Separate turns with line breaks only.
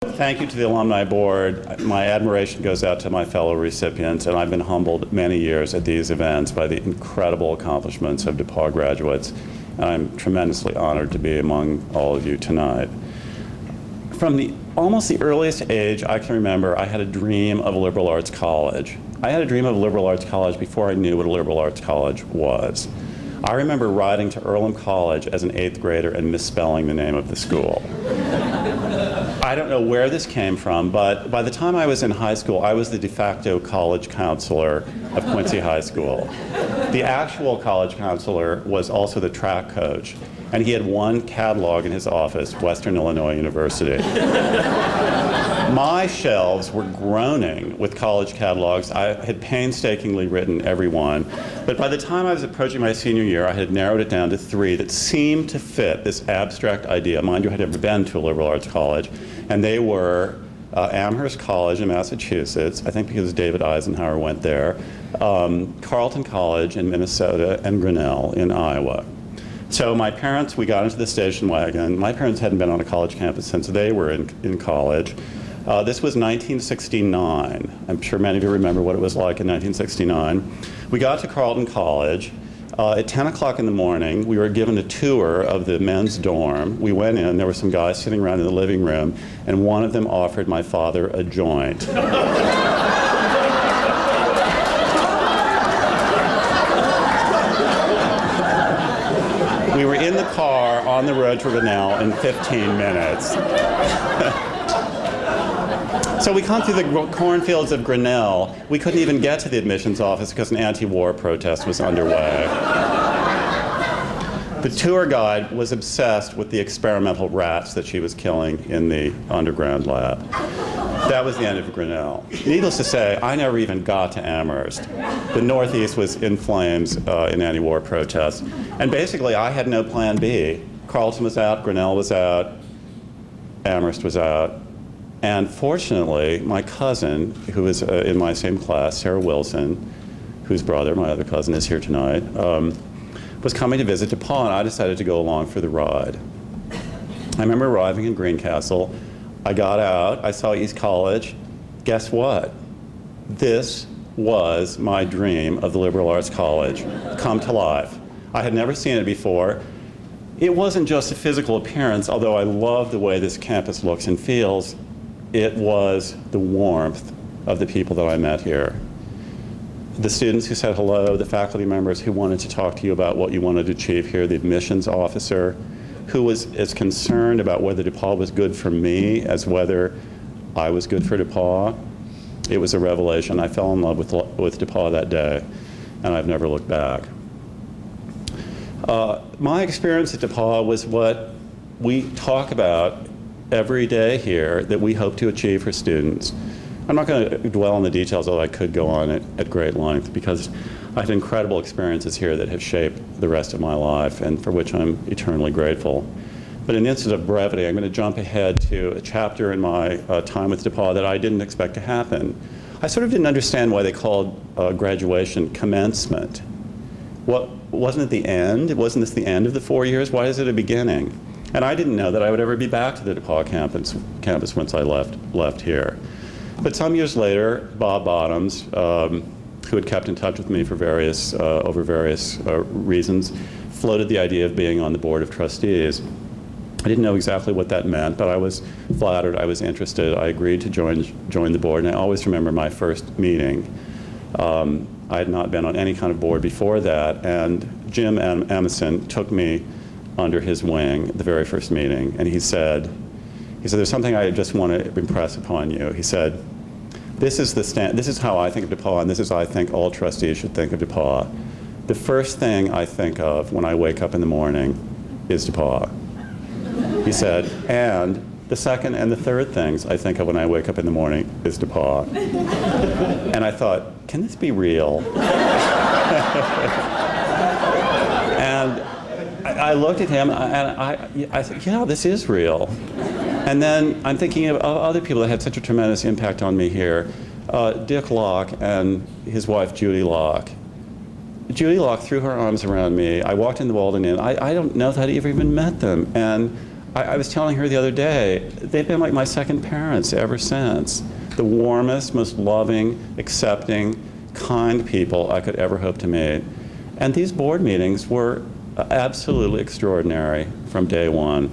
Thank you to the Alumni Board. My admiration goes out to my fellow recipients, and I've been humbled many years at these events by the incredible accomplishments of DePauw graduates, and I'm tremendously honored to be among all of you tonight. From almost the earliest age I can remember, I had a dream of a liberal arts college. I had a dream of a liberal arts college before I knew what a liberal arts college was. I remember riding to Earlham College as an 8th grader and misspelling the name of the school. I don't know where this came from, but by the time I was in high school, I was the de facto college counselor of Quincy High School. The actual college counselor was also the track coach, and he had one catalog in his office, Western Illinois University. My shelves were groaning with college catalogs. I had painstakingly written every one, but by the time I was approaching my senior year, I had narrowed it down to 3 that seemed to fit this abstract idea. Mind you, I had never been to a liberal arts college, and they were Amherst College in Massachusetts, I think because David Eisenhower went there, Carleton College in Minnesota, and Grinnell in Iowa. So my parents, we got into the station wagon. My parents hadn't been on a college campus since they were in college. This was 1969. I'm sure many of you remember what it was like in 1969. We got to Carleton College. At 10 o'clock in the morning, we were given a tour of the men's dorm. We went in, there were some guys sitting around in the living room, and one of them offered my father a joint. We were in the car on the road to Grinnell in 15 minutes. So we come through the cornfields of Grinnell. We couldn't even get to the admissions office because an anti-war protest was underway. The tour guide was obsessed with the experimental rats that she was killing in the underground lab. That was the end of Grinnell. Needless to say, I never even got to Amherst. The Northeast was in flames in anti-war protests. And basically, I had no plan B. Carleton was out, Grinnell was out, Amherst was out. And fortunately, my cousin, who was in my same class, Sarah Wilson, whose brother, my other cousin, is here tonight, was coming to visit DePauw, and I decided to go along for the ride. I remember arriving in Greencastle. I got out, I saw East College. Guess what? This was my dream of the liberal arts college come to life. I had never seen it before. It wasn't just a physical appearance, although I love the way this campus looks and feels. It was the warmth of the people that I met here. The students who said hello, the faculty members who wanted to talk to you about what you wanted to achieve here, the admissions officer who was as concerned about whether DePauw was good for me as whether I was good for DePauw. It was a revelation. I fell in love with DePauw that day, and I've never looked back. My experience at DePauw was what we talk about every day here that we hope to achieve for students. I'm not going to dwell on the details, although I could go on at great length, because I had incredible experiences here that have shaped the rest of my life and for which I'm eternally grateful. But in the interest of brevity, I'm going to jump ahead to a chapter in my time with DePauw that I didn't expect to happen. I sort of didn't understand why they called graduation commencement. Wasn't it the end? Wasn't this the end of the 4 years? Why is it a beginning? And I didn't know that I would ever be back to the DePauw campus once I left here. But some years later, Bob Bottoms, who had kept in touch with me for over various reasons, floated the idea of being on the board of trustees. I didn't know exactly what that meant, but I was flattered, I was interested. I agreed to join the board, and I always remember my first meeting. I had not been on any kind of board before that, and Jim Emerson took me under his wing at the very first meeting, and he said, there's something I just want to impress upon you. He said, this is how I think of DePauw, and this is how I think all trustees should think of DePauw. The first thing I think of when I wake up in the morning is DePauw. He said, and the second and the third things I think of when I wake up in the morning is DePauw. And I thought, can this be real? And I looked at him, and I thought, yeah, this is real. And then I'm thinking of other people that had such a tremendous impact on me here. Dick Locke and his wife, Judy Locke. Judy Locke threw her arms around me. I walked in the Walden Inn. I don't know that I'd ever even met them. And I was telling her the other day, they've been like my second parents ever since. The warmest, most loving, accepting, kind people I could ever hope to meet. And these board meetings were absolutely extraordinary from day one.